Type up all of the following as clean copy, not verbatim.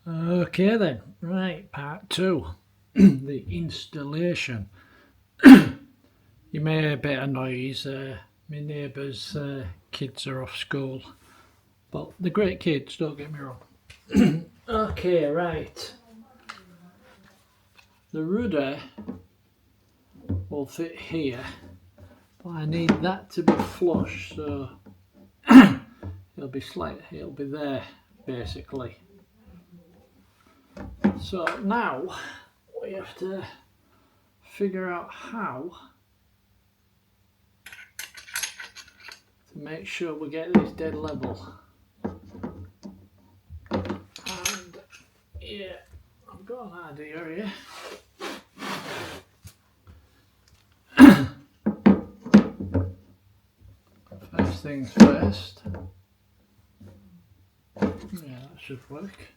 Okay then, right, part two, the installation. You may hear a bit of noise, my neighbour's kids are off school, but they're great kids, don't get me wrong. Okay, right, the rudder will fit here, but I need that to be flush, so it'll be there basically. So now we have to figure out how to make sure we get this dead level. And yeah, I've got an idea here. First things first. Yeah, that should work.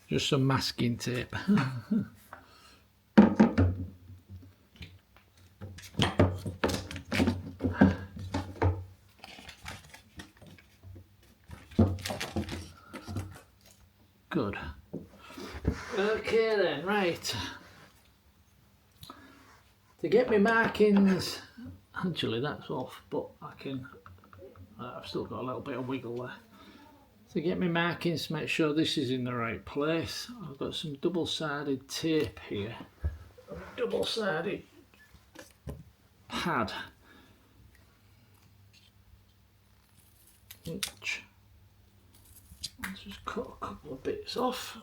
Just some masking tape. Good. Okay then, right. To get my markings, actually that's off, but I've still got a little bit of wiggle there. To get my markings, to make sure this is in the right place, I've got some double-sided tape here, double-sided pad, which I'll just cut a couple of bits off.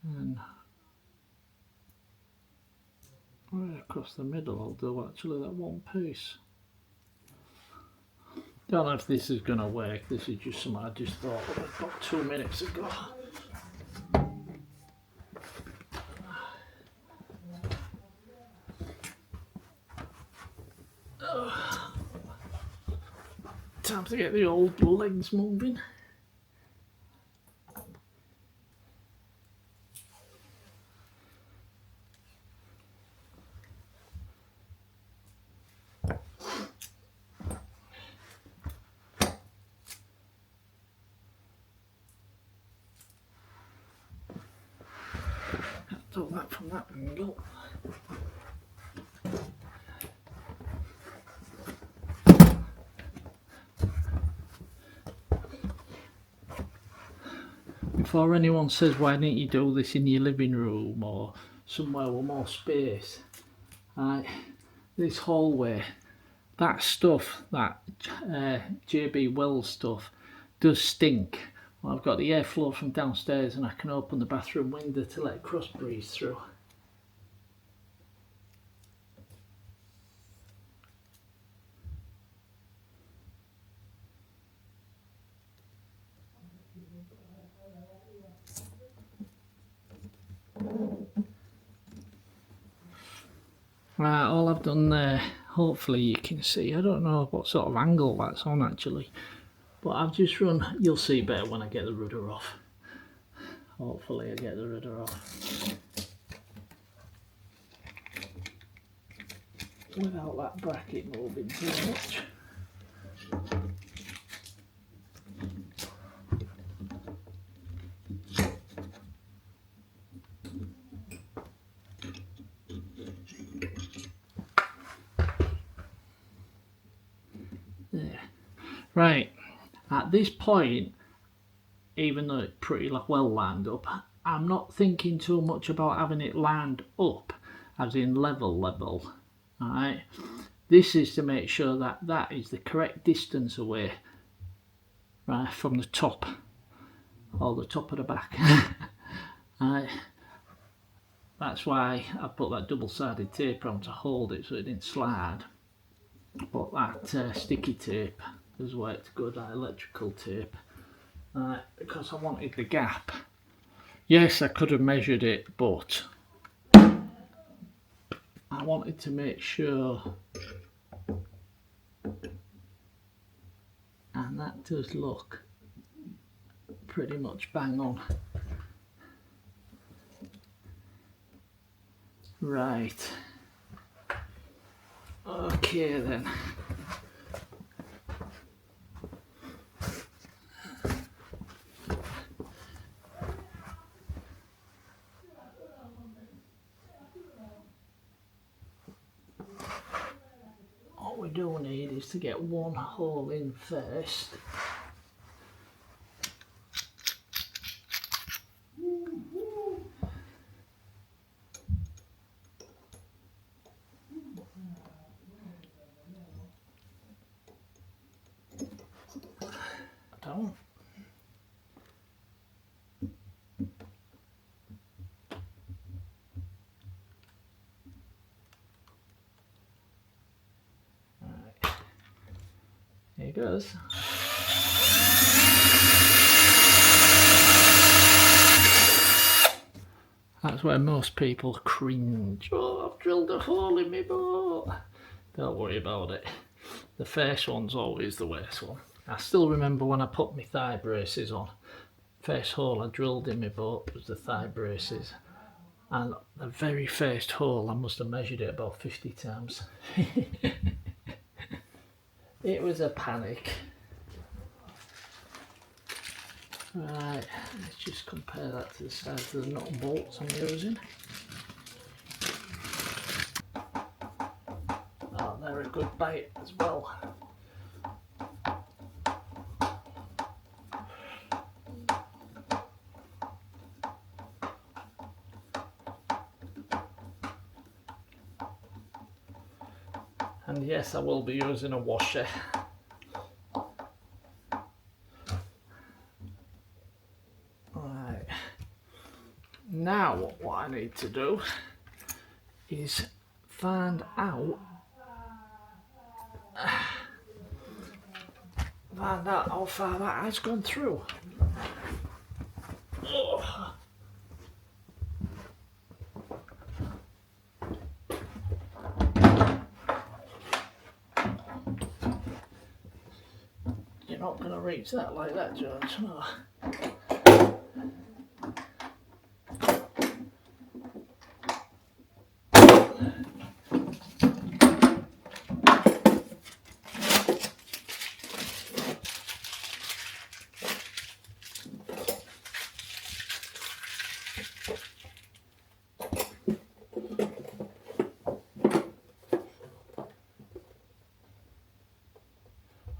And right across the middle I'll do actually that one piece. Don't know if this is going to work, this is just something I just thought of about 2 minutes ago. Time to get the old legs moving. Do that from that angle. Before anyone says why didn't you do this in your living room or somewhere with more space, this hallway, that stuff, that JB Weld stuff does stink. Well, I've got the airflow from downstairs and I can open the bathroom window to let cross breeze through. Right, all I've done there, hopefully you can see, I don't know what sort of angle that's on actually, but I've just run, you'll see better when I get the rudder off. Hopefully I get the rudder off without that bracket moving too much. There. Right, at this point, even though it's pretty well lined up, I'm not thinking too much about having it lined up as in level. Alright, this is to make sure that that is the correct distance away, right, from the top or the top of the back. Alright, that's why I put that double-sided tape on to hold it so it didn't slide, but that sticky tape has worked good, that electrical tape, because I wanted the gap. Yes, I could have measured it, but I wanted to make sure And that does look pretty much bang on. Right. Okay then. What we do need is to get one hole in first. Down. Right. Here it goes. That's where most people cringe. Oh, I've drilled a hole in my boat. Don't worry about it. The first one's always the worst one. I still remember when I put my thigh braces on. First hole I drilled in my boat was the thigh braces. And the very first hole, I must have measured it about 50 times. It was a panic. Right, let's just compare that to the size of the nut and bolts I'm using. Oh, they're a good bite as well. And yes, I will be using a washer. Right. Now what I need to do is find out how far that has gone through. Oh. You're not going to reach that like that, George. No.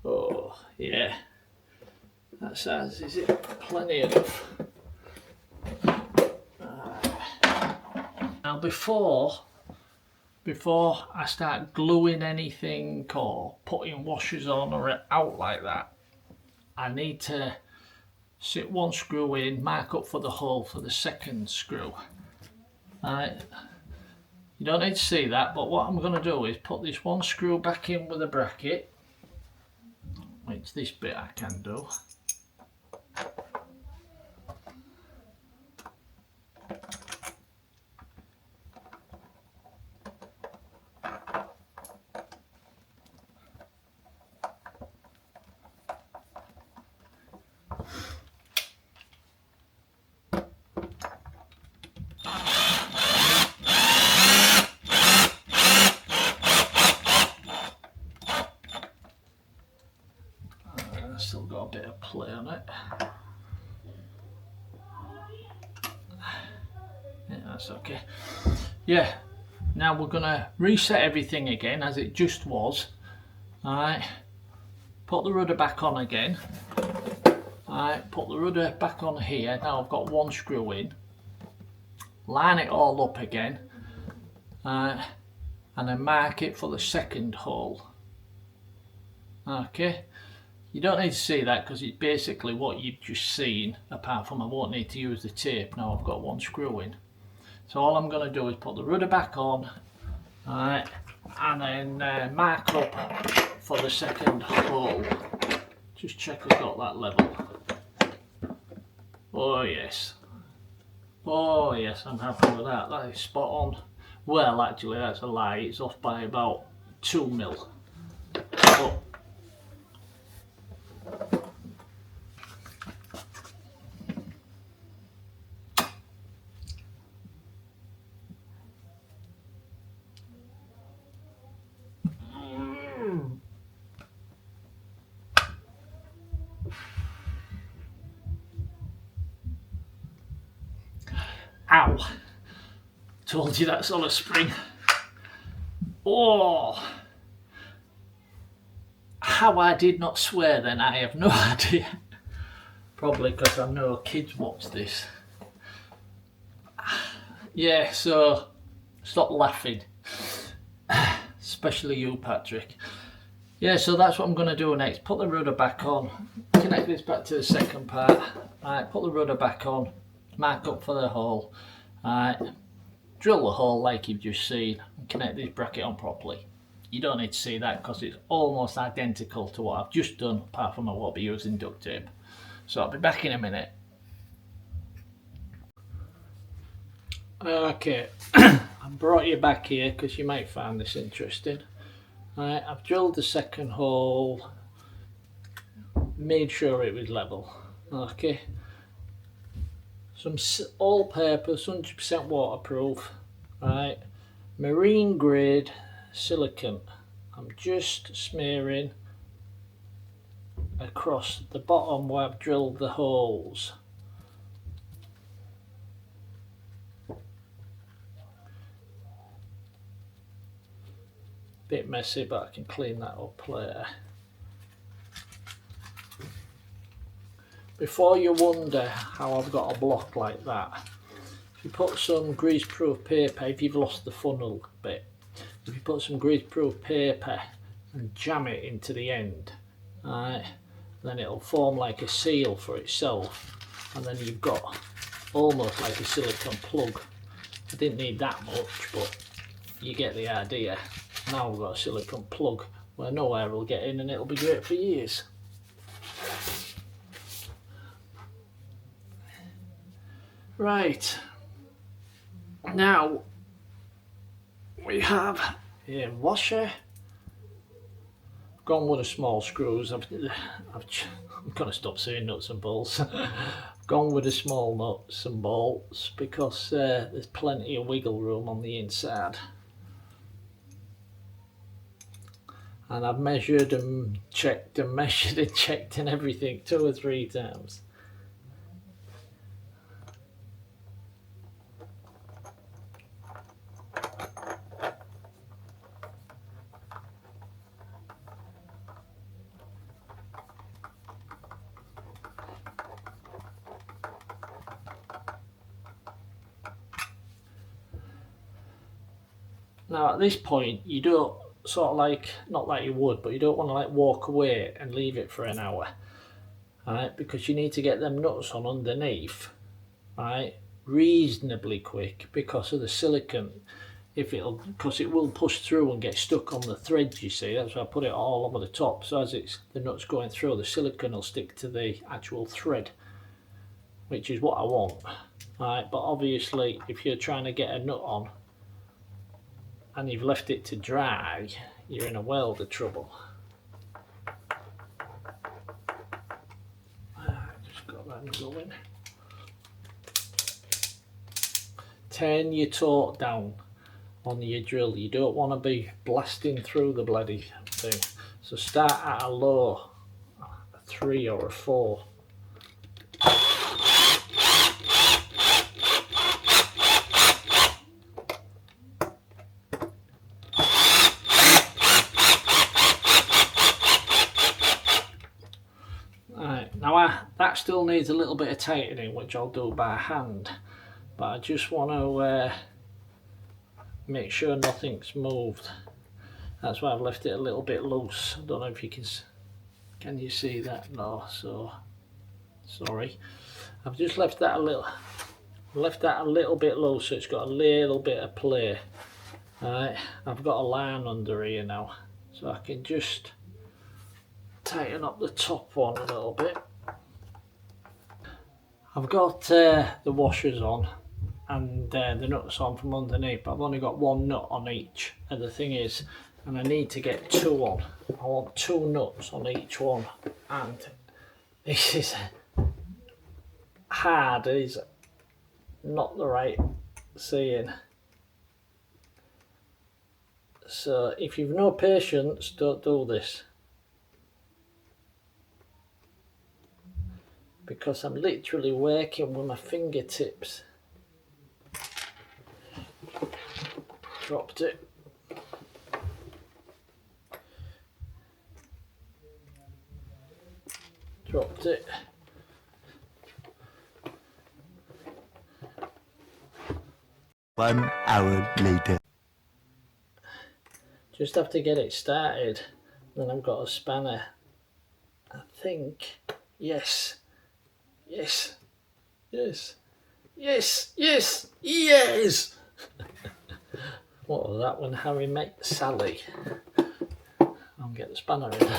Oh, yeah. That size is it plenty enough. Now before I start gluing anything or putting washers on or out like that, I need to sit one screw in, mark up for the hole for the second screw. Right. You don't need to see that, but what I'm going to do is put this one screw back in with a bracket, which this bit I can do. Still got a bit of play on it. Yeah, that's okay. Yeah, now we're gonna reset everything again as it just was. Alright, put the rudder back on again. Alright, put the rudder back on here. Now I've got one screw in. Line it all up again. And then mark it for the second hole. Okay. You don't need to see that because it's basically what you've just seen, apart from I won't need to use the tape now I've got one screw in. So all I'm going to do is put the rudder back on, alright, and then mark up for the second hole. Just check I've got that level. Oh yes. Oh yes, I'm happy with that. That is spot on. Well, actually that's a lie, it's off by about 2 mil. But Ow! Told you that's on a spring. Oh! How I did not swear then, I have no idea. Probably because I know kids watch this. Yeah, so stop laughing. Especially you, Patrick. Yeah, so that's what I'm going to do next. Put the rudder back on. Connect this back to the second part. Alright, put the rudder back on. Mark up for the hole. Alright, drill the hole like you've just seen. And connect this bracket on properly. You don't need to see that because it's almost identical to what I've just done, apart from I won't be using duct tape. So I'll be back in a minute. Okay, I brought you back here because you might find this interesting. Right, I've drilled the second hole, made sure it was level. Okay, some all-purpose, 100% waterproof, right, marine grade silicone. I'm just smearing across the bottom where I've drilled the holes. Bit messy, but I can clean that up later. Before you wonder how I've got a block like that, if you put some greaseproof paper, if you've lost the funnel bit, if you put some greaseproof paper and jam it into the end, right, then it'll form like a seal for itself, and then you've got almost like a silicone plug. I didn't need that much, but you get the idea. Now I've got a silicone plug where no air will get in, and it'll be great for years. Right, now we have a washer. Gone with the small screws. I'm going to stop saying nuts and bolts. Gone with the small nuts and bolts because there's plenty of wiggle room on the inside. And I've measured and checked and measured and checked and everything 2 or 3 times. Now at this point you don't sort of like, not like you would, but you don't want to like walk away and leave it for an hour, right? Because you need to get them nuts on underneath, right, reasonably quick because of the silicone. Because it will push through and get stuck on the threads, you see. That's why I put it all over the top, so as the nut's going through, the silicone will stick to the actual thread, which is what I want, right? But obviously if you're trying to get a nut on and you've left it to dry, you're in a world of trouble. Just got that going. Turn your torque down on your drill. You don't want to be blasting through the bloody thing. So start at a low, a 3 or a 4. That still needs a little bit of tightening, which I'll do by hand, but I just want to make sure nothing's moved. That's why I've left it a little bit loose. I don't know if you can you see that? No, so sorry. I've just left that a little bit loose, so it's got a little bit of play. Alright, I've got a line under here now, so I can just tighten up the top one a little bit. I've got the washers on and the nuts on from underneath, but I've only got 1 nut on each. And the thing is, and I need to get 2 on. I want 2 nuts on each one, and this is hard, is not the right saying. So if you've no patience, don't do this. Because I'm literally working with my fingertips. Dropped it. Dropped it. One hour later. Just have to get it started. Then I've got a spanner. I think. Yes. Yes. Yes. Yes. Yes. Yes. What was that when Harry met Sally? I'll get the spanner in.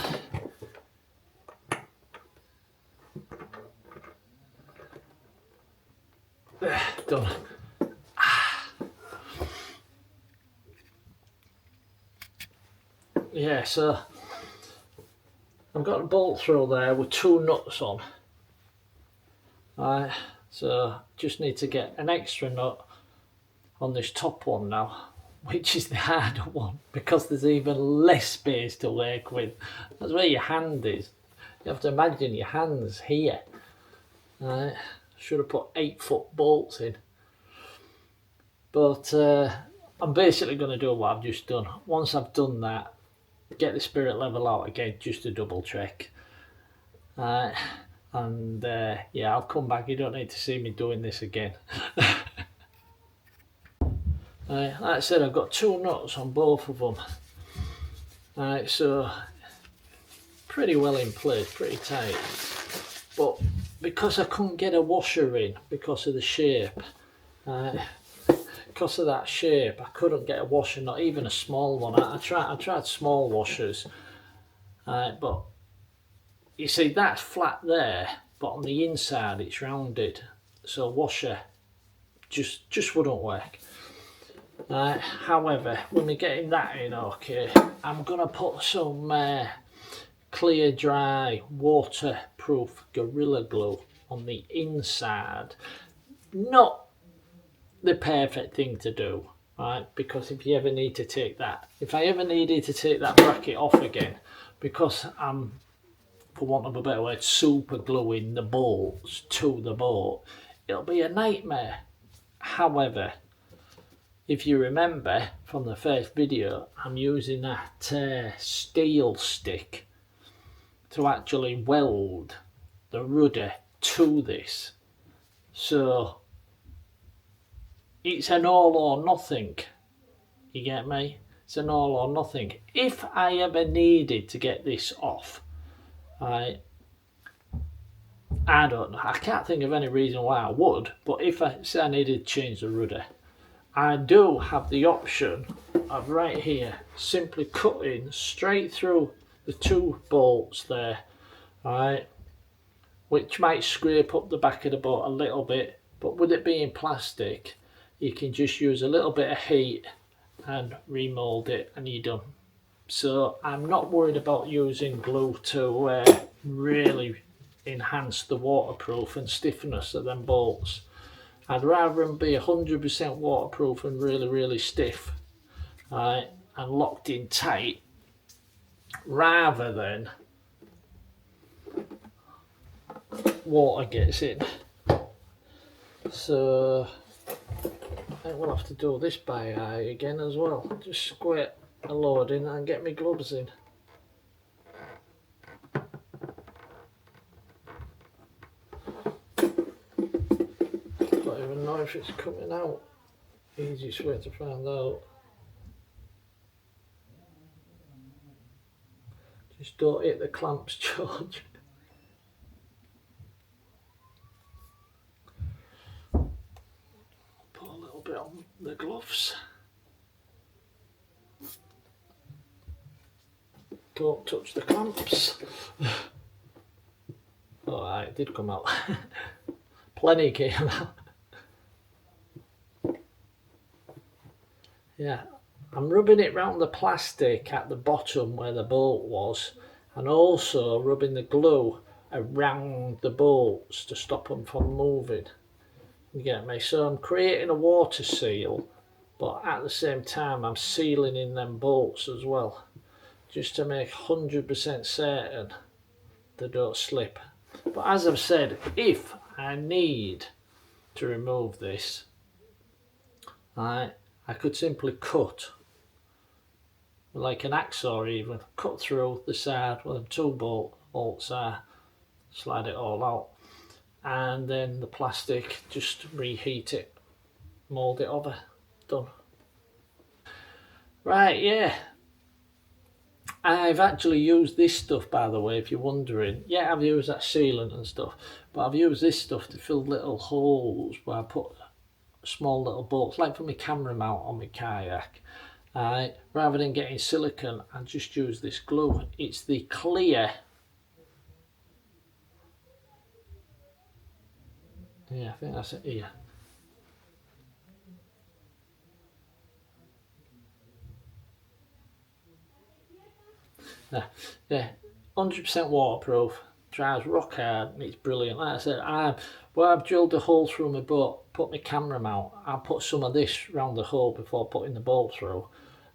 There, done. Yeah, so I've got a bolt through there with 2 nuts on. Alright, so just need to get an extra nut on this top one now, which is the harder one because there's even less space to work with. That's where your hand is. You have to imagine your hands here. Alright, should have put 8-foot bolts in. But I'm basically going to do what I've just done. Once I've done that, get the spirit level out again just to double check. And yeah, I'll come back. You don't need to see me doing this again. Like I said, I've got 2 nuts on both of them. Alright, so pretty well in place, pretty tight. But because I couldn't get a washer in because of the shape, because of that shape, I couldn't get a washer, not even a small one. I tried small washers, but you see that's flat there, but on the inside it's rounded, so a washer just wouldn't work. However, when we're getting that in okay, I'm gonna put some clear dry waterproof Gorilla Glue on the inside. Not the perfect thing to do, right? Because if you ever need to take that, if I ever needed to take that bracket off again, because I'm, for want of a better word, super gluing the bolts to the bolt, it'll be a nightmare. However, if you remember from the first video, I'm using that steel stick to actually weld the rudder to this. So it's an all or nothing, you get me? It's an all or nothing. If I ever needed to get this off, I don't know, I can't think of any reason why I would, but if I say I needed to change the rudder, I do have the option of right here simply cutting straight through the 2 bolts there, right, which might scrape up the back of the boat a little bit, but with it being plastic, you can just use a little bit of heat and remold it and you're done. So I'm not worried about using glue to really enhance the waterproof and stiffness of them bolts. I'd rather them be 100% waterproof and really stiff, right, and locked in tight, rather than water gets in. So I think we'll have to do this by eye again as well. Just squirt a load in and get my gloves in. Don't even know if it's coming out. Easiest way to find out. Just don't hit the clamps, George. Put a little bit on the gloves. Don't touch the clamps. Alright, it did come out. Plenty came out. Yeah, I'm rubbing it round the plastic at the bottom where the bolt was, and also rubbing the glue around the bolts to stop them from moving. You get me? So I'm creating a water seal, but at the same time I'm sealing in them bolts as well, just to make 100% certain they don't slip. But as I've said, if I need to remove this, I I could simply cut, like an hacksaw even, cut through the side where the 2 bolts are, slide it all out, and then the plastic, just reheat it, mould it over, done. Right, yeah. I've actually used this stuff, by the way, if you're wondering. Yeah, I've used that sealant and stuff, but I've used this stuff to fill little holes where I put small little bolts, like for my camera mount on my kayak. Rather than getting silicone, I just use this glue. It's the clear. Yeah, I think that's it here. Yeah, 100% waterproof, dries rock hard, and it's brilliant. Like I said, where I've drilled a hole through my boat, put my camera mount, I put some of this round the hole before putting the bolt through.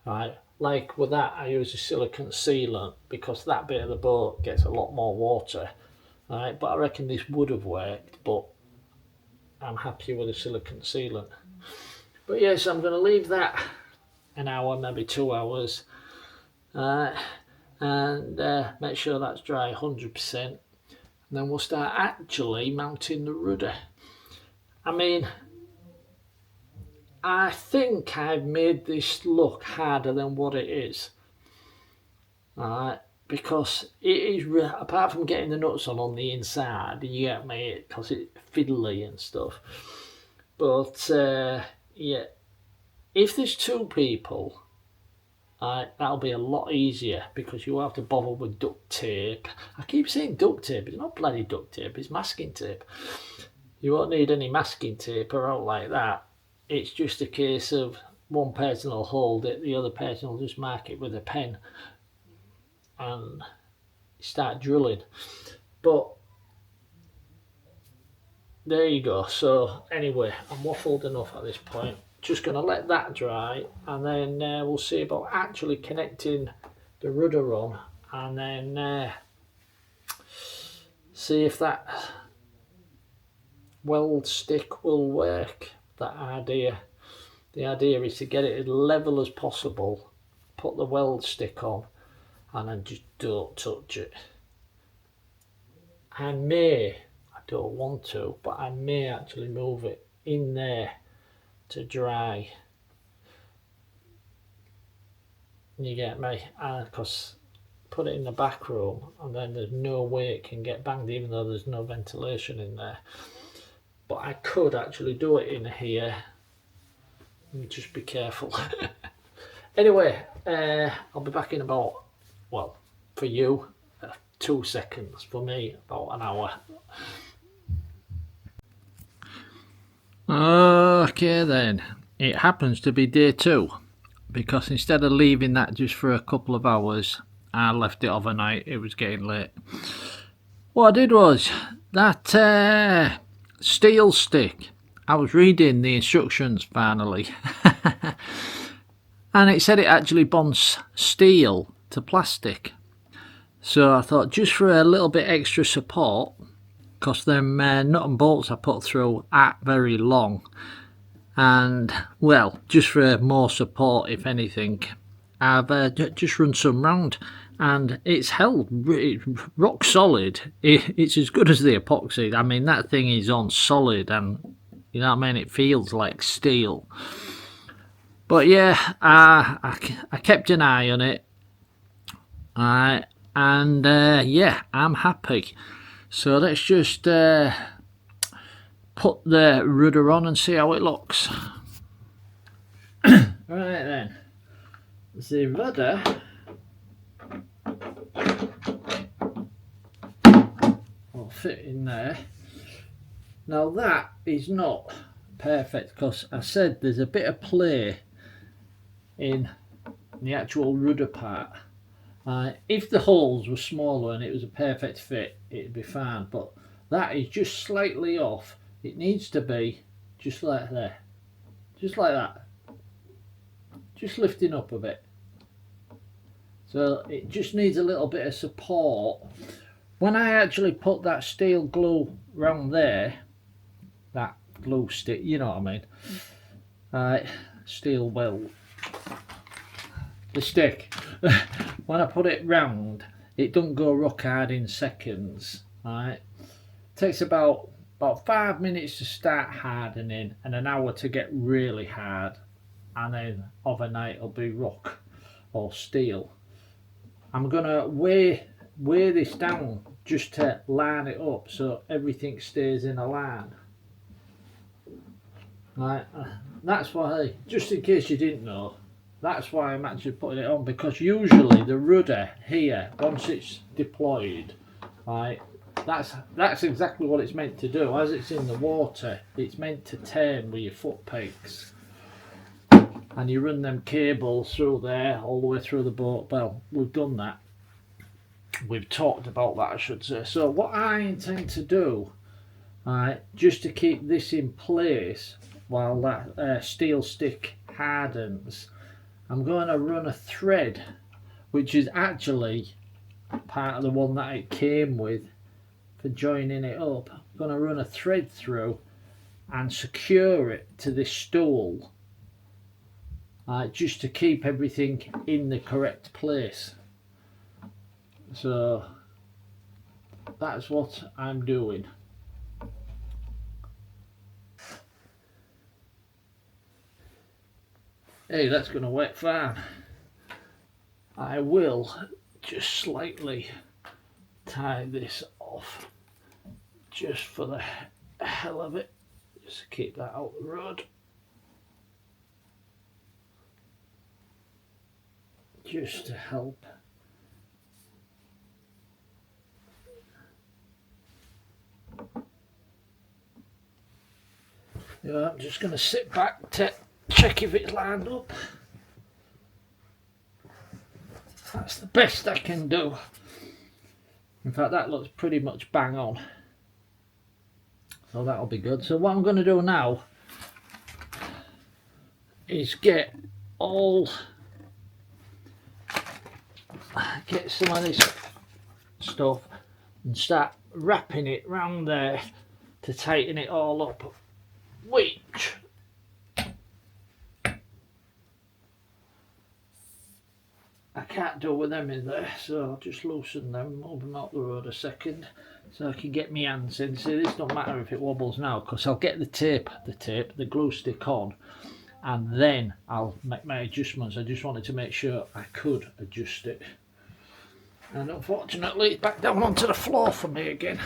Right, like with that, I use a silicone sealant because that bit of the boat gets a lot more water. Right, but I reckon this would have worked, but I'm happy with the silicone sealant. But yes, I'm going to leave that an hour, maybe 2 hours. And make sure that's dry 100%, and then we'll start actually mounting the rudder. I mean, I think I've made this look harder than what it is, because it is, apart from getting the nuts on the inside, you get me, because it's fiddly and stuff, but yeah, if there's 2 people, that'll be a lot easier because you have to bother with duct tape. I keep saying duct tape, it's not bloody duct tape, it's masking tape. You won't need any masking tape or out like that. It's just a case of one person will hold it, the other person will just mark it with a pen and start drilling. But there you go. So anyway, I'm waffled enough at this point. Just going to let that dry, and then we'll see about actually connecting the rudder on, and then see if that weld stick will work. That idea. The idea is to get it as level as possible, put the weld stick on, and then just don't touch it. I don't want to, but I may actually move it in there to dry. You get me? Because put it in the back room and then there's no way it can get banged, even though there's no ventilation in there. But I could actually do it in here. Just be careful. Anyway, I'll be back in about, well, for you, 2 seconds. For me, about an hour. Okay then, it happens to be day 2, because instead of leaving that just for a couple of hours, I left it overnight. It was getting late. What I did was that steel stick, I was reading the instructions finally and it said it actually bonds steel to plastic. So I thought, just for a little bit extra support, because them nut and bolts I put through aren't very long, and well, just for more support if anything, I've just run some round, and it's held rock solid. It's as good as the epoxy. I mean, that thing is on solid, and you know what I mean, it feels like steel. But yeah, I kept an eye on it, and yeah, I'm happy. So let's just put the rudder on and see how it looks. Right then, the rudder will fit in there. Now that is not perfect, because I said there's a bit of play in the actual rudder part. If the holes were smaller and it was a perfect fit, it'd be fine, but that is just slightly off. It needs to be just like there, just like that, just lifting up a bit. So it just needs a little bit of support. When I actually put that steel glue round there, that glue stick, you know what I mean, steel weld. The stick, when I put it round, it doesn't go rock hard in seconds. Right, takes about 5 minutes to start hardening and an hour to get really hard, and then overnight it'll be rock or steel. I'm gonna weigh this down just to line it up so everything stays in a line. Right, that's why, just in case you didn't know, that's why I'm actually putting it on, because usually the rudder here, once it's deployed, right, that's exactly what it's meant to do. As it's in the water, it's meant to turn with your foot pegs, and you run them cables through there all the way through the boat. Well, we've done that. We've talked about that, I should say. So what I intend to do, right, just to keep this in place while that steel stick hardens, I'm going to run a thread, which is actually part of the one that it came with for joining it up. I'm going to run a thread through and secure it to this stool, just to keep everything in the correct place. So that's what I'm doing. Hey, that's going to work fine. I will just slightly tie this off just for the hell of it, just to keep that out the road. Just to help. Yeah, I'm just going to sit back to check if it's lined up. That's the best I can do. In fact, that looks pretty much bang on. So that'll be good. So what I'm going to do now is get some of this stuff and start wrapping it round there to tighten it all up, which I can't do with them in there, so I'll just loosen them, move them out the road a second so I can get my hands in. See, this don't matter if it wobbles now, because I'll get the glue stick on, and then I'll make my adjustments. I just wanted to make sure I could adjust it, and unfortunately it's back down onto the floor for me again.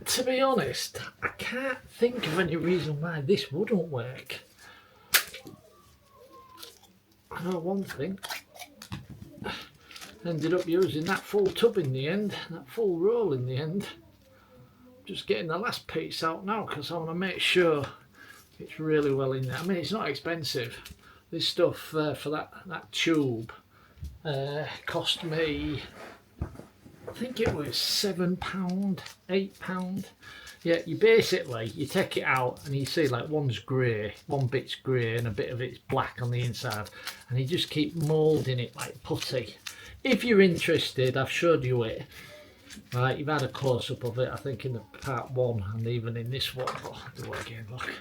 To be honest, I can't think of any reason why this wouldn't work. I know one thing. Ended up using that full tub in the end, that full roll in the end. Just getting the last piece out now because I want to make sure it's really well in there. I mean, it's not expensive. This stuff for that tube cost me, I think it was £7, £8. Yeah, you take it out and you see like one's grey, one bit's grey and a bit of it's black on the inside, and you just keep moulding it like putty. If you're interested, I've showed you it. Right, you've had a close-up of it, I think in the part 1 and even in this one. Oh, I'll do it again, look.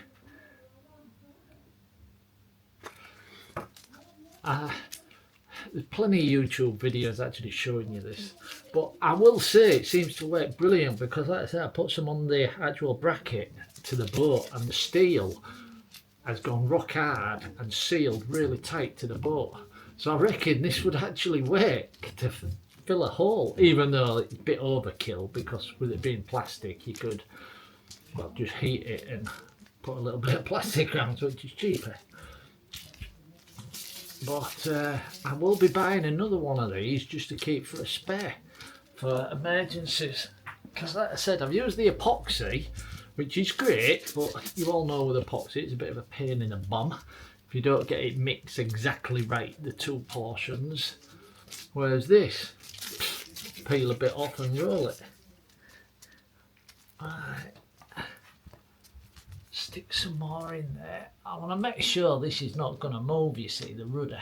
There's plenty of YouTube videos actually showing you this, but I will say it seems to work brilliant because, like I said, I put some on the actual bracket to the boat and the steel has gone rock hard and sealed really tight to the boat. So I reckon this would actually work to fill a hole, even though it's a bit overkill because with it being plastic you could, well, just heat it and put a little bit of plastic around so it's cheaper. But I will be buying another one of these just to keep for a spare for emergencies, because like I said, I've used the epoxy, which is great, but you all know with epoxy it's a bit of a pain in the bum if you don't get it mixed exactly right, the two portions, whereas this, peel a bit off and roll it. Right, stick some more in there. I want to make sure this is not going to move, you see, the rudder.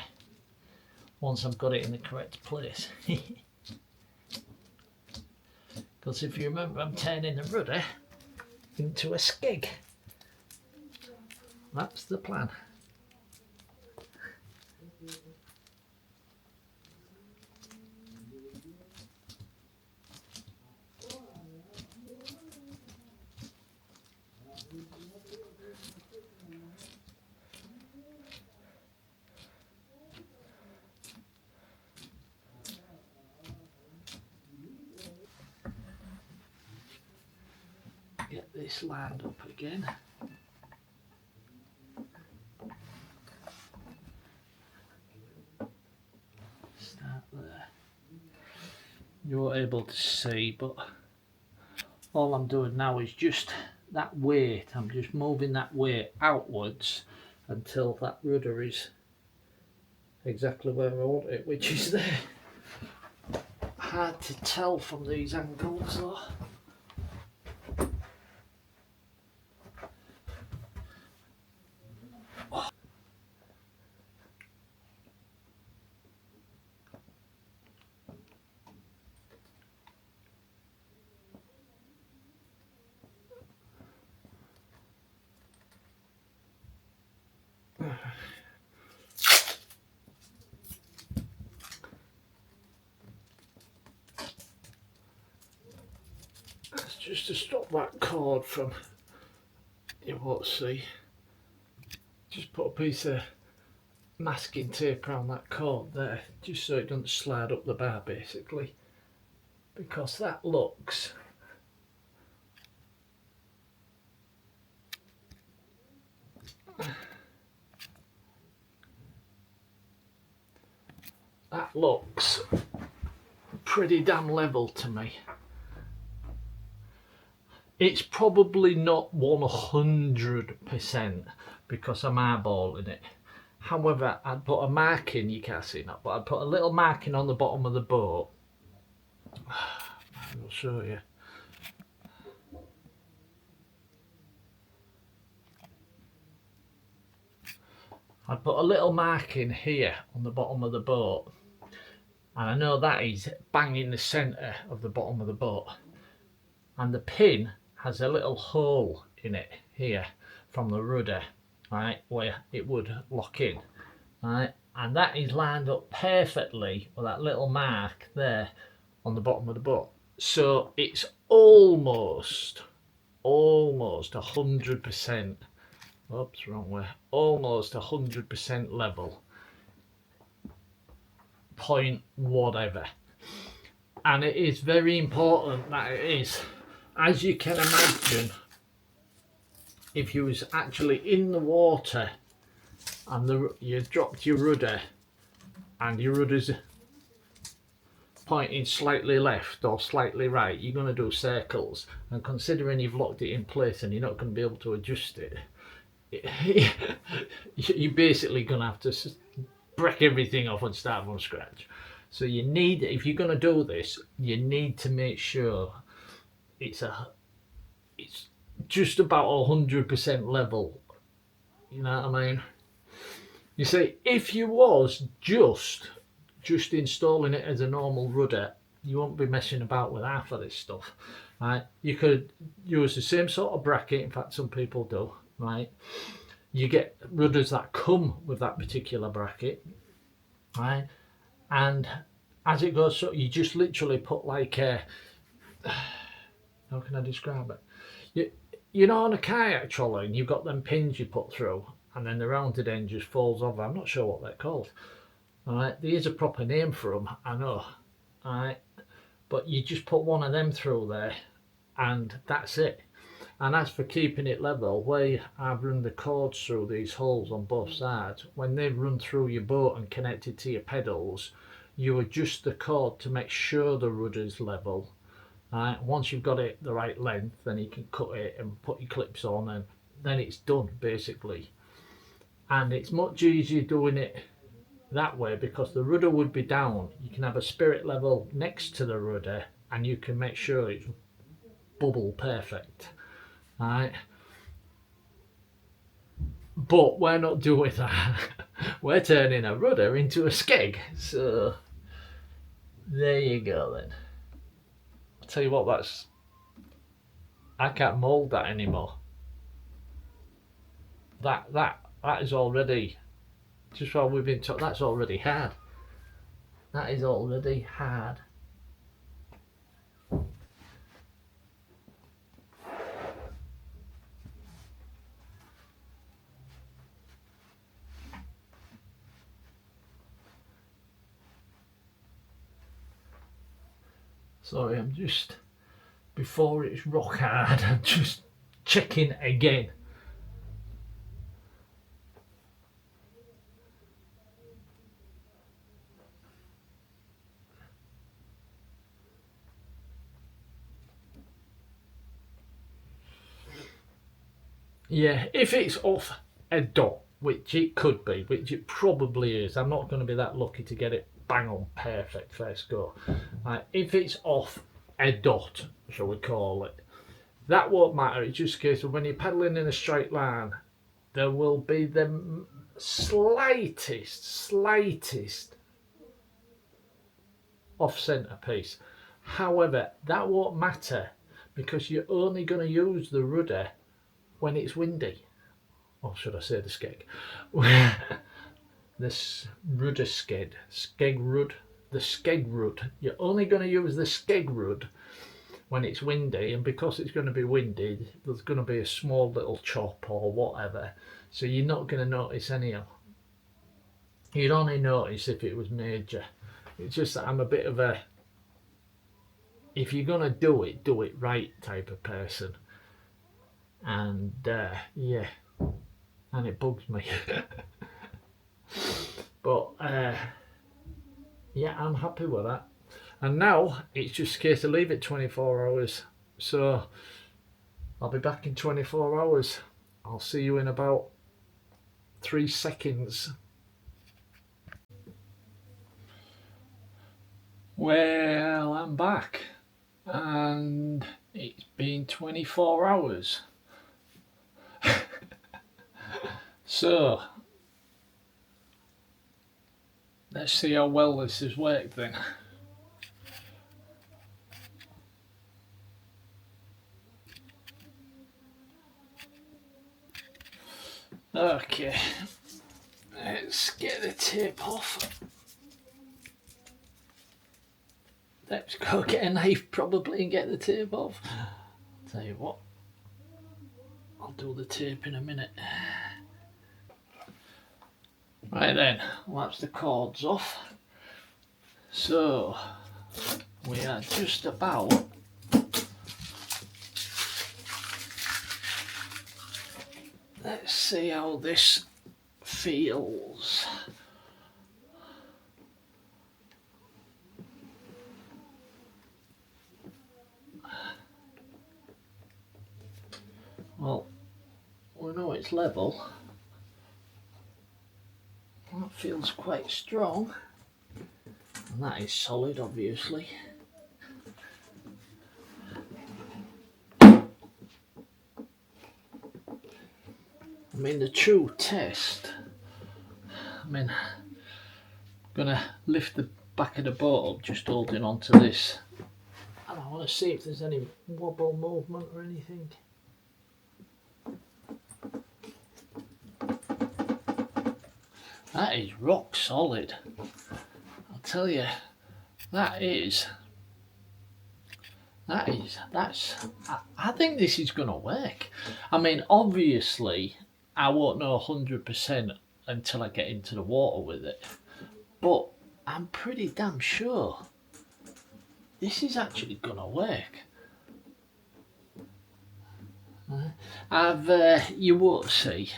once I've got it in the correct place. Because if you remember, I'm turning the rudder into a skeg. That's the plan. Get this lined up again. Start there. You're able to see, but all I'm doing now is just that weight. I'm just moving that weight outwards until that rudder is exactly where I want it, which is there. Hard to tell from these angles though. That's just to stop that cord from, you won't see, just put a piece of masking tape around that cord there, just so it doesn't slide up the bar basically, because that looks pretty damn level to me. It's probably not 100% because I'm eyeballing it. However, I'd put a marking, you can't see that, but I'd put a little marking on the bottom of the boat. I'll show you. I'd put a little marking here on the bottom of the boat. And I know that is bang in the centre of the bottom of the boat. And the pin has a little hole in it here from the rudder, right, where it would lock in, right, and that is lined up perfectly with that little mark there on the bottom of the boat. So it's almost 100%. Oops, wrong way. Almost 100% level. Point whatever. And it is very important that it is. As you can imagine, if you was actually in the water and you dropped your rudder and your rudder's pointing slightly left or slightly right, you're going to do circles. And considering you've locked it in place and you're not going to be able to adjust it, you're basically going to have to break everything off and start from scratch. So you need, if you're going to do this, you need to make sure it's just about 100% level. You know what I mean? You see, if you was just installing it as a normal rudder, you won't be messing about with half of this stuff, right? You could use the same sort of bracket. In fact, some people do, right? You get rudders that come with that particular bracket, right? And as it goes, so you just literally put like a, how can I describe it? You know, on a kayak trolley, and you've got them pins you put through, and then the rounded end just falls over. I'm not sure what they're called. All right, there's a proper name for them, I know. All right, but you just put one of them through there, and that's it. And as for keeping it level, where I've run the cords through these holes on both sides, when they've run through your boat and connected to your pedals, you adjust the cord to make sure the rudder's level. Right, once you've got it the right length, then you can cut it and put your clips on, and then it's done basically. And it's much easier doing it that way because the rudder would be down. You can have a spirit level next to the rudder and you can make sure it's bubble perfect. Right, but we're not doing that. we're turning a rudder into a skeg. So there you go then. I'll tell you what, I can't mould that anymore. That is already, just while we've been talking, that's already hard. That is already hard. Sorry, I'm just, before it's rock hard, I'm just checking again. Yeah, if it's off a dot, which it could be, which it probably is, I'm not going to be that lucky to get it bang on perfect first go. If it's off a dot, shall we call it, that won't matter. It's just a case of when you're paddling in a straight line, there will be the slightest off centre piece. However, that won't matter because you're only going to use the rudder when it's windy. Or should I say the skeg? This rudder skeg rud, the skeg rud. You're only going to use the skeg rud when it's windy, and because it's going to be windy, there's going to be a small little chop or whatever, so you're not going to notice anyhow. You'd only notice if it was major. It's just that I'm a bit of a, if you're going to do it right type of person. And yeah, and it bugs me. But yeah, I'm happy with that. And now it's just a case of leave it 24 hours. So I'll be back in 24 hours. I'll see you in about 3 seconds. Well, I'm back and it's been 24 hours. So let's see how well this has worked then. Okay, let's get the tape off. Let's go get a knife probably and get the tape off. Tell you what, I'll do the tape in a minute. Right then, well, that's the cords off. So we are just about let's see how this feels. Well, we know it's level. That feels quite strong, and that is solid, obviously. I mean, the true test, I'm gonna lift the back of the boat up just holding on to this, and I want to see if there's any wobble movement or anything. That is rock solid. I'll tell you, that's, I think this is going to work. I mean, obviously, I won't know 100% until I get into the water with it, but I'm pretty damn sure this is actually going to work. You won't see.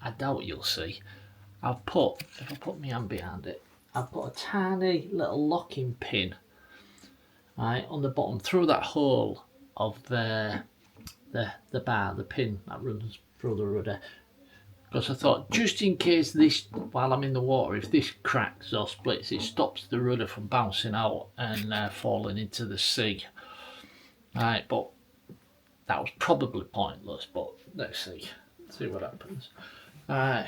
I doubt you'll see. If I put my hand behind it, I've put a tiny little locking pin right on the bottom through that hole of the bar, the pin that runs through the rudder. Because I thought, just in case this, while I'm in the water, if this cracks or splits, it stops the rudder from bouncing out and falling into the sea. Right, but that was probably pointless, but let's see what happens. Alright,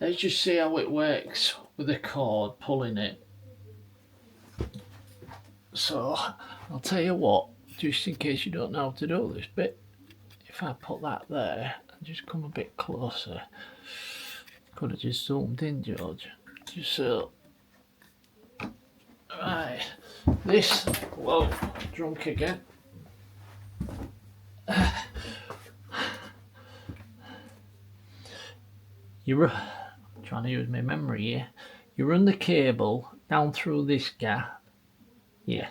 let's just see how it works with the cord pulling it. So I'll tell you what, just in case you don't know how to do this bit, if I put that there and just come a bit closer, could have just zoomed in, George, just so. Right, this, whoa, drunk again. You're trying to use my memory here. You run the cable down through this gap. Yeah.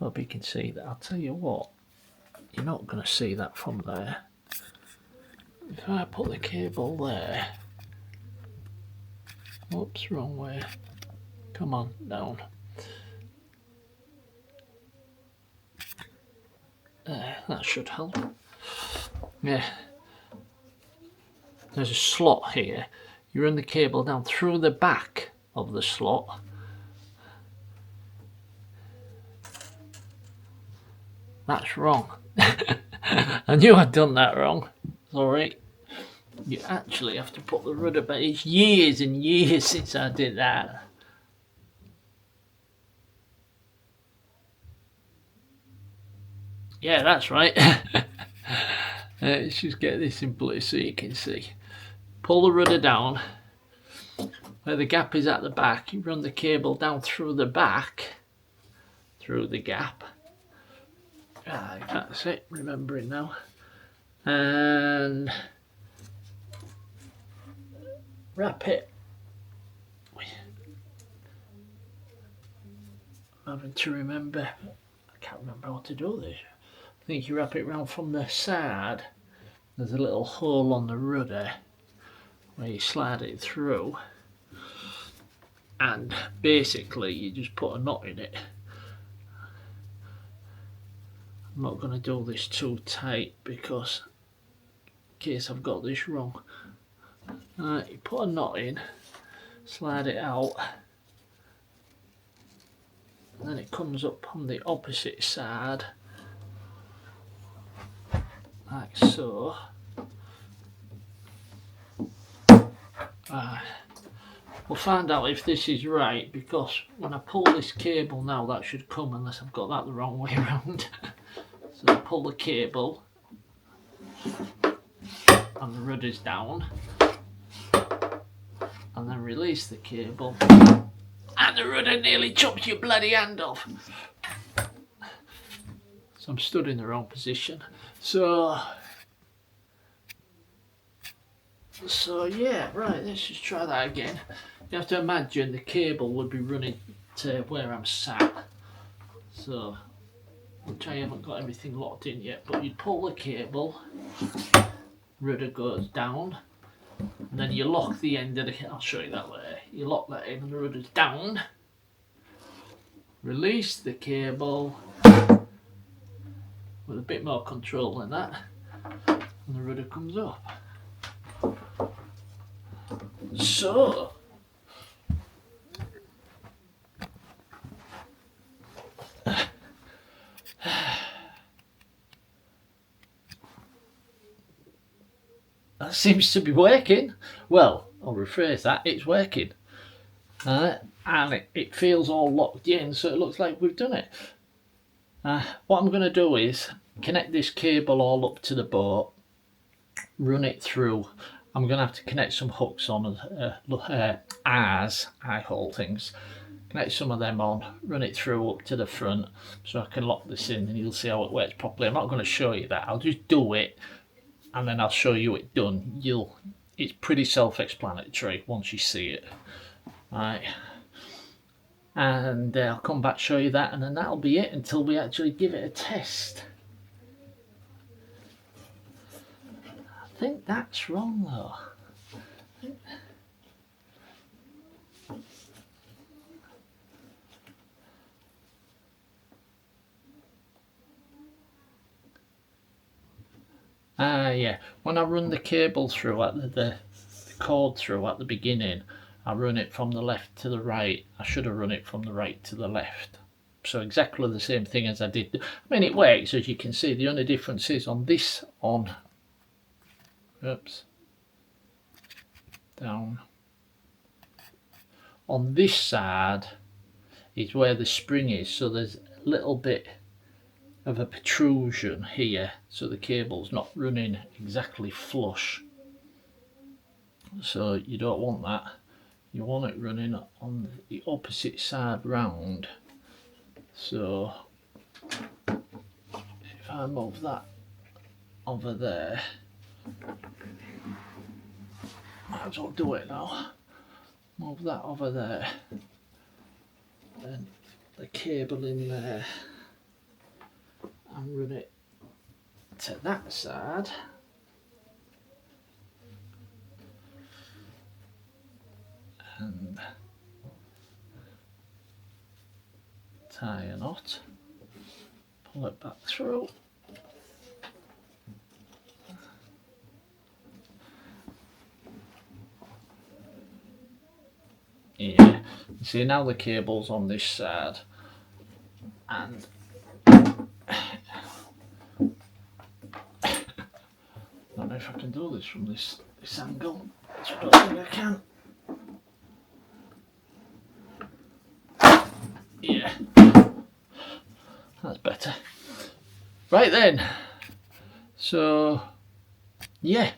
Hope you can see that. I'll tell you what, you're not going to see that from there. If I put the cable there. Oops, wrong way. Come on, down. That should help. Yeah. There's a slot here. You run the cable down through the back of the slot. That's wrong. I knew I'd done that wrong. Sorry. You actually have to put the rudder back. It's years and years since I did that. Yeah, that's right. Let's just get this in place so you can see. Pull the rudder down. Where the gap is at the back, you run the cable down through the back, through the gap. Right, that's it, remembering now. And wrap it. I'm having to remember. I can't remember how to do this. I think you wrap it round from the side. There's a little hole on the rudder where you slide it through. And basically you just put a knot in it. I'm not going to do this too tight because in case I've got this wrong. Right, you put a knot in, slide it out, and then it comes up on the opposite side like so. We'll find out if this is right, because when I pull this cable now, that should come, unless I've got that the wrong way around. So I pull the cable and the rudder's down, and then release the cable and the rudder nearly chops your bloody hand off. So I'm stood in the wrong position. So yeah, right, let's just try that again. You have to imagine the cable would be running to where I'm sat. So, which I haven't got everything locked in yet, but you pull the cable, rudder goes down, and then you lock the end of the, I'll show you that later. You lock that in and the rudder's down. Release the cable with a bit more control than that, and the rudder comes up. So, that seems to be working. Well, I'll rephrase that, it's working. And it feels all locked in, so it looks like we've done it. What I'm going to do is connect this cable all up to the boat, run it through. I'm going to have to connect some hooks on as I hold things. Connect some of them on, run it through up to the front so I can lock this in, and you'll see how it works properly. I'm not going to show you that, I'll just do it and then I'll show you it done. It's pretty self-explanatory once you see it. Right. And I'll come back, show you that, and then that'll be it until we actually give it a test. I think that's wrong though. Yeah, when I run the cable through at the cord through at the beginning, I run it from the left to the right. I should have run it from the right to the left. So exactly the same thing as I did. I mean, it works, as you can see. The only difference is on this, oops. down. On this side is where the spring is, so there's a little bit of a protrusion here, so the cable's not running exactly flush. So you don't want that. You want it running on the opposite side round. So if I move that over there, might as well do it now. Move that over there, then the cable in there, and run it to that side. And tie a knot, pull it back through. Yeah, see now the cable's on this side, and I don't know if I can do this from this angle. I don't think I can. Yeah, that's better. Right then, so yeah,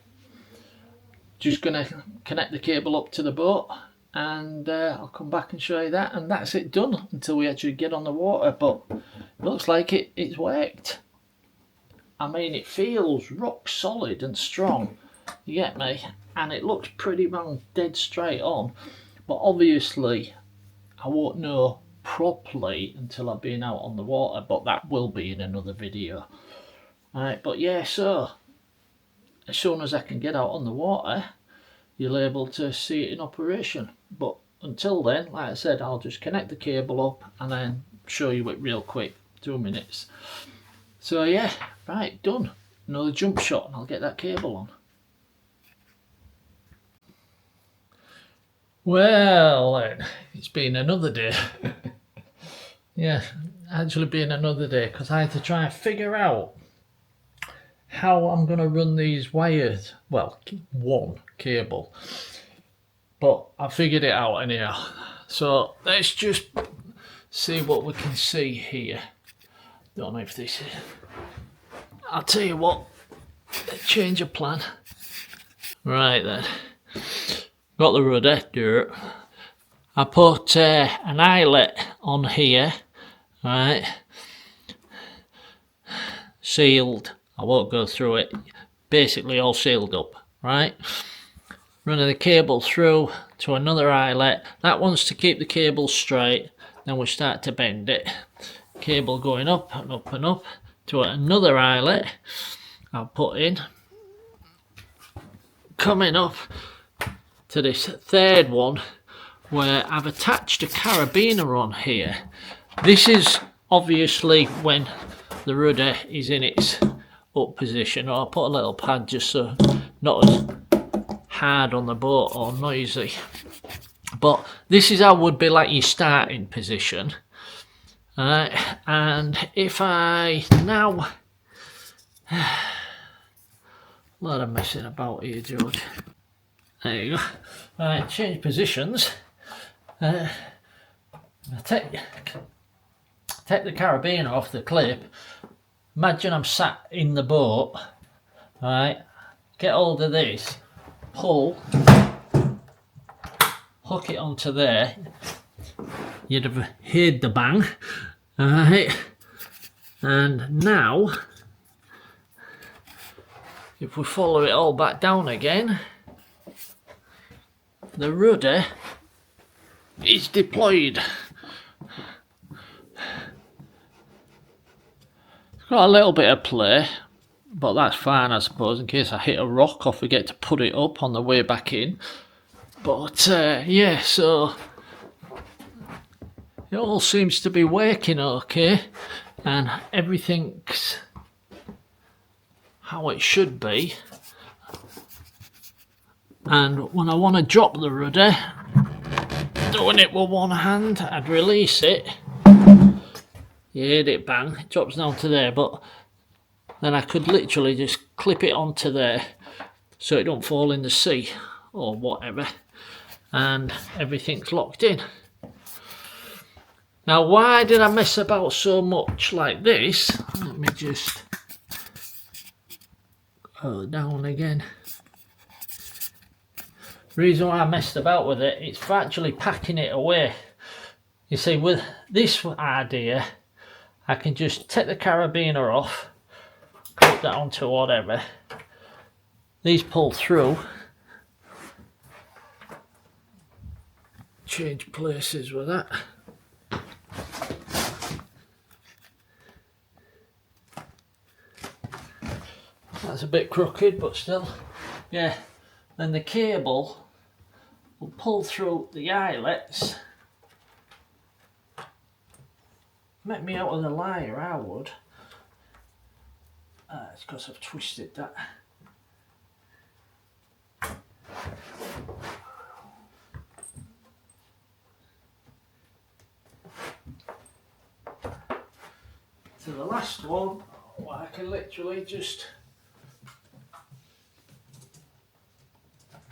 just gonna connect the cable up to the boat, and I'll come back and show you that, and that's it done until we actually get on the water. But it looks like it's worked. I mean, it feels rock solid and strong, you get me, and it looks pretty much dead straight on, but obviously I won't know properly until I've been out on the water, but that will be in another video. Alright, but yeah, so as soon as I can get out on the water, you'll be able to see it in operation. But until then, like I said, I'll just connect the cable up and then show you it real quick, 2 minutes. So yeah, right, done. Another jump shot and I'll get that cable on. Well then, it's been another day. Yeah, actually been another day, because I had to try and figure out how I'm going to run these wires. Well, one cable, but I figured it out anyhow. So let's just see what we can see here. Don't know if this is... I'll tell you what, change of plan. Right then, got the rudder, dirt. I put an eyelet on here, right, sealed. I won't go through it, basically all sealed up, right. Running the cable through to another eyelet. That one's to keep the cable straight, then we start to bend it. Cable going up and up and up to another eyelet I'll put in, coming up to this third one where I've attached a carabiner on here. This is obviously when the rudder is in its up position. I'll put a little pad just so not as hard on the boat or noisy. But this is how it would be like your starting position. And if I now... a lot of messing about here, George. There you go. Right, change positions. I take the carabiner off the clip. Imagine I'm sat in the boat. Right, get hold of this, pull, hook it onto there. You'd have heard the bang. Alright, and now if we follow it all back down again, the rudder is deployed. It's got a little bit of play, but that's fine I suppose, in case I hit a rock or forget to put it up on the way back in. But yeah, so it all seems to be working okay, and everything's how it should be. And when I want to drop the rudder, doing it with one hand, I'd release it. You heard it bang, it drops down to there, but then I could literally just clip it onto there so it don't fall in the sea. or whatever, and everything's locked in. Now, why did I mess about so much like this? Let me just go down again. The reason why I messed about with it, it's for actually packing it away. You see, with this idea, I can just take the carabiner off, put that onto whatever. These pull through. Change places with that. That's a bit crooked, but still, yeah. Then the cable will pull through the eyelets. Make me out of the liar, I would. It's because I've twisted that. To the last one, I can literally just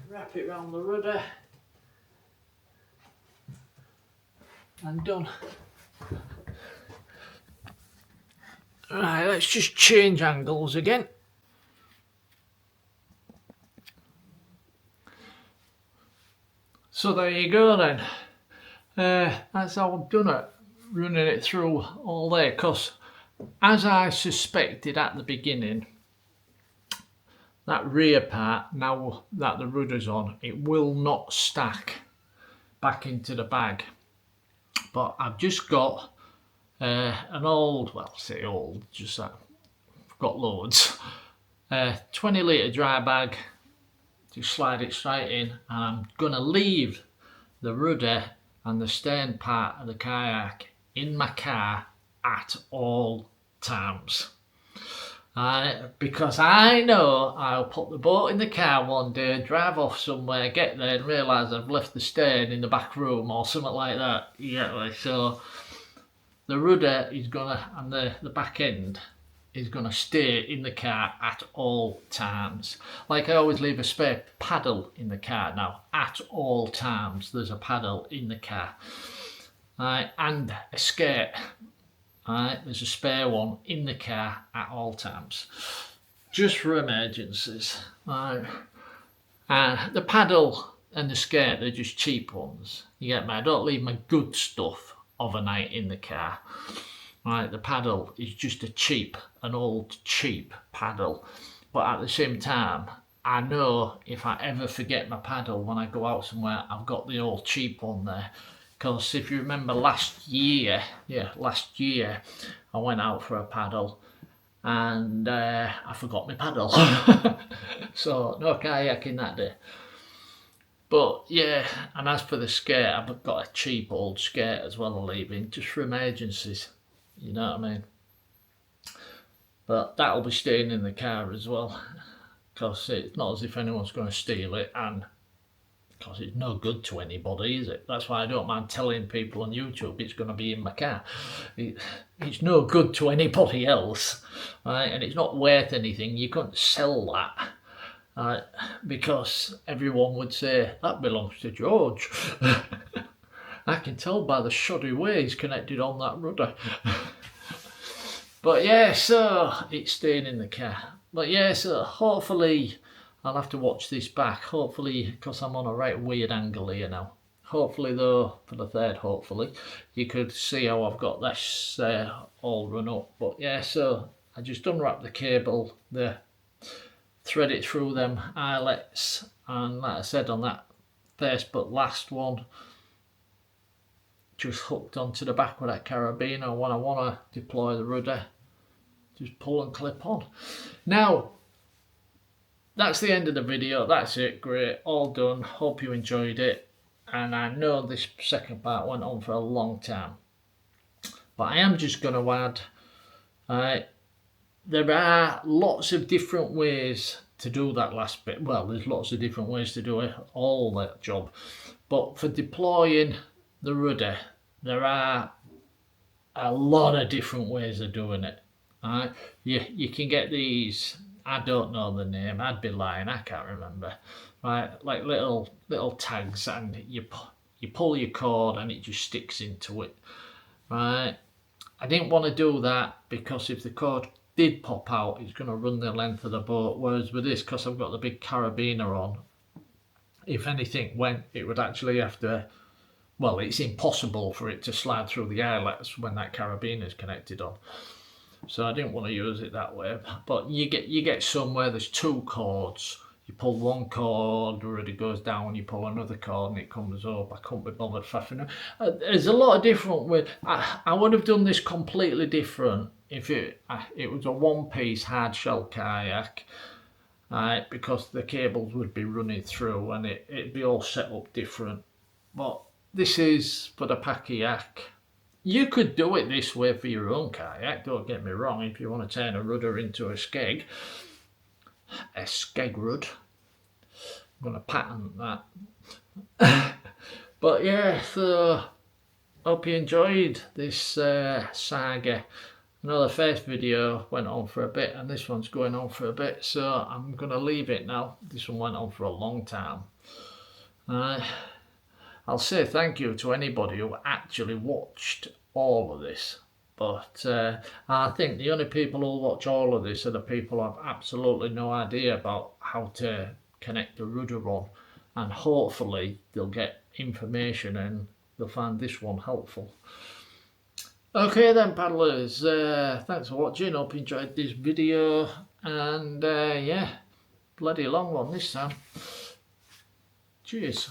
wrap it around the rudder and done. Right, let's just change angles again. So there you go then. That's how I've done it, running it through all there, because as I suspected at the beginning, that rear part, now that the rudder's on, it will not stack back into the bag. But I've just got an old, well, say old, just that I've got loads, 20 litre dry bag, just slide it straight in, and I'm gonna leave the rudder and the stern part of the kayak in my car at all times. Because I know I'll put the boat in the car one day, drive off somewhere, get there and realise I've left the stern in the back room or something like that. Yeah, so the rudder is gonna, and the back end is gonna stay in the car at all times. Like I always leave a spare paddle in the car now. At all times there's a paddle in the car. And a skirt. There's a spare one in the car at all times, just for emergencies. And the paddle and the skirt, they're just cheap ones. You get me? I don't leave my good stuff overnight in the car. The paddle is just an old cheap paddle. But at the same time, I know if I ever forget my paddle when I go out somewhere, I've got the old cheap one there. Because if you remember last year, I went out for a paddle and I forgot my paddle. So no kayaking that day. But yeah, and as for the skirt, I've got a cheap old skirt as well I'm leaving, just for emergencies, you know what I mean? But that'll be staying in the car as well, because it's not as if anyone's going to steal it, and because it's no good to anybody, is it? That's why I don't mind telling people on YouTube it's going to be in my car. It's no good to anybody else, right? And it's not worth anything. You couldn't sell that, because everyone would say, that belongs to George. I can tell by the shoddy way he's connected on that rudder. But yeah, so it's staying in the car. But yeah, so hopefully I'll have to watch this back, hopefully, because I'm on a right weird angle here now. Hopefully though, for the third hopefully, you could see how I've got this all run up. But yeah, so I just unwrap the cable, thread it through them eyelets, and like I said on that first but last one, just hooked onto the back with that carabiner. When I want to deploy the rudder, just pull and clip on. Now, that's the end of the video. That's it. Great. All done. Hope you enjoyed it. And I know this second part went on for a long time. But I am just going to add, there are lots of different ways to do that last bit. Well, there's lots of different ways to do it, all that job. But for deploying the rudder, there are a lot of different ways of doing it. You can get these, I don't know the name, I'd be lying, I can't remember. right? Like little tags, and you pull your cord and it just sticks into it, right? I didn't want to do that because if the cord did pop out, it's going to run the length of the boat. Whereas with this, because I've got the big carabiner on, if anything went, it would actually have to. Well, it's impossible for it to slide through the eyelets when that carabiner is connected on. So I didn't want to use it that way. But you get some where there's two cords. You pull one cord, Rudder goes down, you pull another cord and it comes up. I couldn't be bothered faffing. There's a lot of different ways. I would have done this completely different if it was a one-piece hard shell kayak, right? Because the cables would be running through and it'd be all set up different. But this is for the Pakayak. You could do it this way for your own kayak, don't get me wrong, if you want to turn a rudder into a skeg rud. I'm going to patent that. But yeah, so hope you enjoyed this saga. I know the first video went on for a bit and this one's going on for a bit, so I'm going to leave it now. This one went on for a long time. I'll say thank you to anybody who actually watched all of this, but I think the only people who watch all of this are the people who have absolutely no idea about how to connect the rudder on, and hopefully they'll get information and they'll find this one helpful. Okay then, paddlers, thanks for watching. Hope you enjoyed this video, and yeah, bloody long one this time. Cheers.